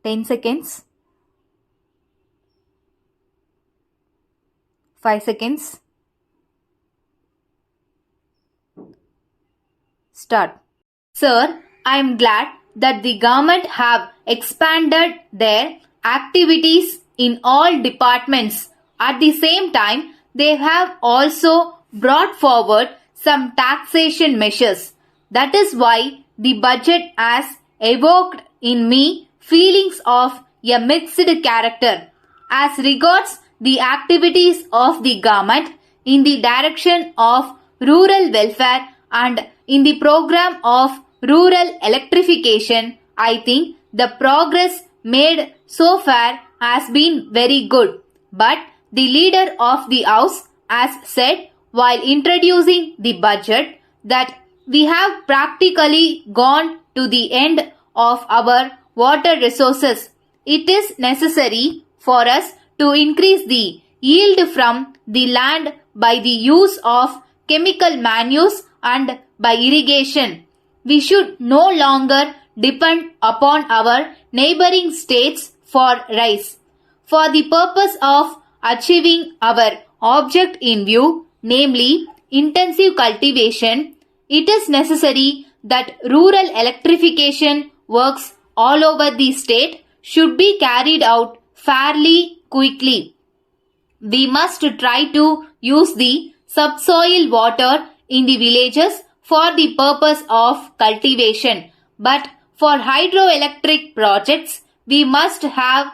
10 seconds. 5 seconds. Start. Sir, I am glad that the government have expanded their activities in all departments. At the same time, they have also brought forward some taxation measures. That is why the budget has evoked in me feelings of a mixed character. As regards the activities of the government in the direction of rural welfare and in the program of rural electrification, I think the progress made so far has been very good. But the leader of the house has said while introducing the budget that we have practically gone to the end of our water resources. It is necessary for us to increase the yield from the land by the use of chemical manures and by irrigation. We should no longer depend upon our neighboring states for rice. For the purpose of achieving our object in view, namely intensive cultivation, it is necessary that rural electrification works all over the state should be carried out fairly quickly. We must try to use the subsoil water in the villages for the purpose of cultivation. But for hydroelectric projects, we must have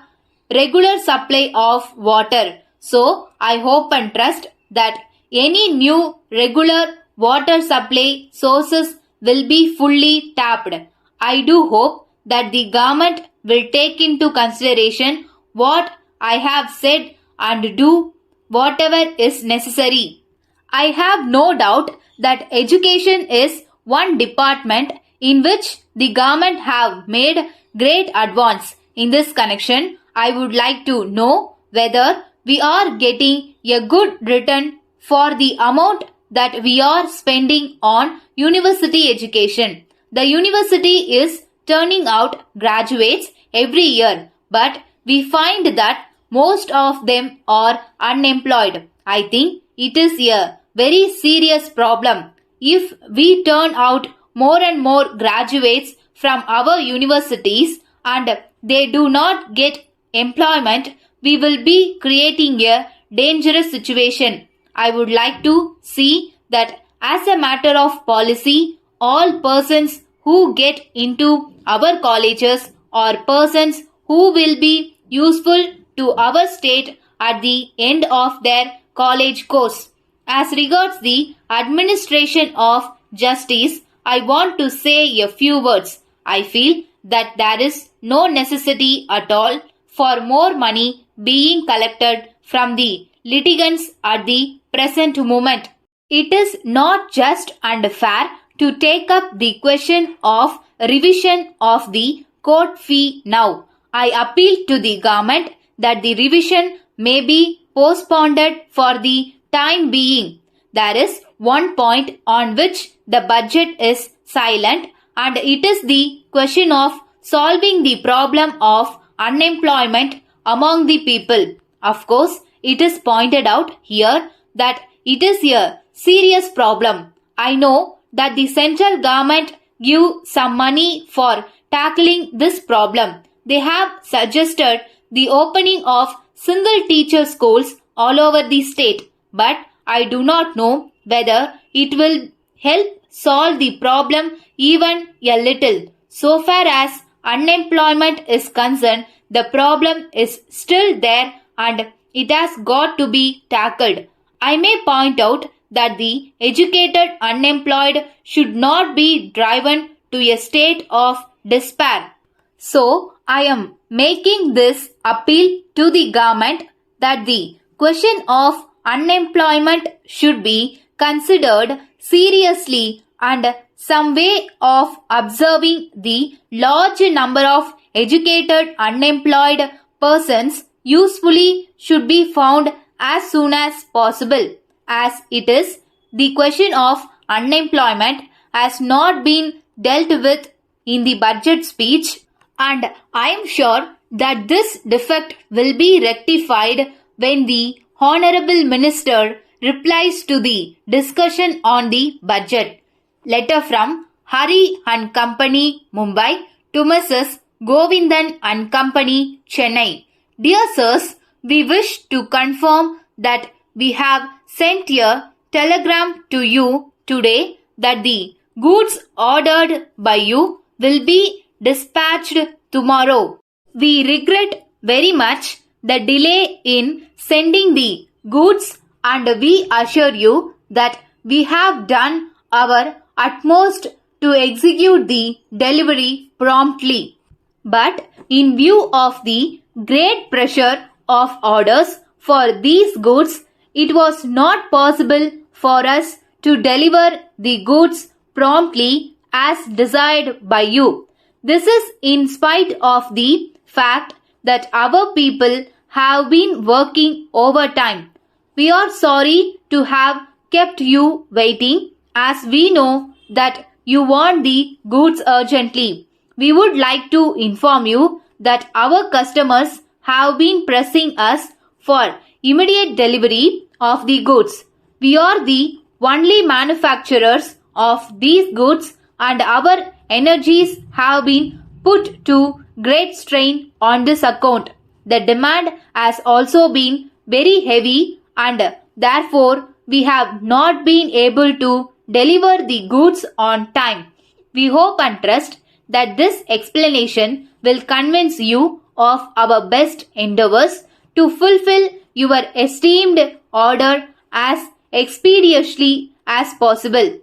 regular supply of water. So, I hope and trust that any new regular water supply sources will be fully tapped. I do hope that the government will take into consideration what I have said and do whatever is necessary. I have no doubt that education is one department in which the government have made great advance. In this connection, I would like to know whether we are getting a good return for the amount that we are spending on university education. The university is turning out graduates every year, but we find that most of them are unemployed. I think it is a very serious problem. If we turn out more and more graduates from our universities and they do not get employment, we will be creating a dangerous situation. I would like to see that as a matter of policy, all persons who get into our colleges are persons who will be useful to our state at the end of their college course. As regards the administration of justice, I want to say a few words. I feel that there is no necessity at all for more money being collected from the litigants at the present moment. It is not just and fair to take up the question of revision of the court fee now. I appeal to the government that the revision may be postponed for the time being. There is one point on which the budget is silent, and it is the question of solving the problem of unemployment among the people. Of course, it is pointed out here that it is a serious problem. I know that the central government give some money for tackling this problem. They have suggested the opening of single teacher schools all over the state, but I do not know whether it will help solve the problem even a little. So far as unemployment is concerned, the problem is still there and it has got to be tackled. I may point out that the educated unemployed should not be driven to a state of despair. So, I am making this appeal to the government that the question of unemployment should be considered seriously and some way of observing the large number of educated unemployed persons usefully should be found as soon as possible. As it is, the question of unemployment has not been dealt with in the budget speech, and I am sure that this defect will be rectified when the Honorable Minister replies to the discussion on the budget. Letter from Hari and Company, Mumbai to Mrs. Govindan and Company, Chennai. Dear Sirs, we wish to confirm that we have sent a telegram to you today that the goods ordered by you will be dispatched tomorrow. We regret very much the delay in sending the goods, and we assure you that we have done our utmost to execute the delivery promptly. But in view of the great pressure of orders for these goods, it was not possible for us to deliver the goods promptly as desired by you. This is in spite of the fact that our people have been working overtime. We are sorry to have kept you waiting, as we know that you want the goods urgently. We would like to inform you that our customers have been pressing us for immediate delivery of the goods. We are the only manufacturers of these goods, and our energies have been put to great strain on this account. The demand has also been very heavy, and therefore we have not been able to deliver the goods on time. We hope and trust that this explanation will convince you of our best endeavors to fulfill your esteemed order as expeditiously as possible.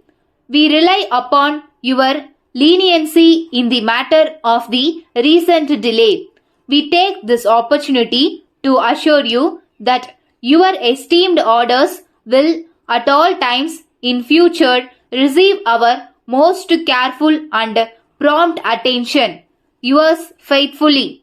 We rely upon your leniency in the matter of the recent delay. We take this opportunity to assure you that your esteemed orders will at all times in future receive our most careful and prompt attention. Yours faithfully,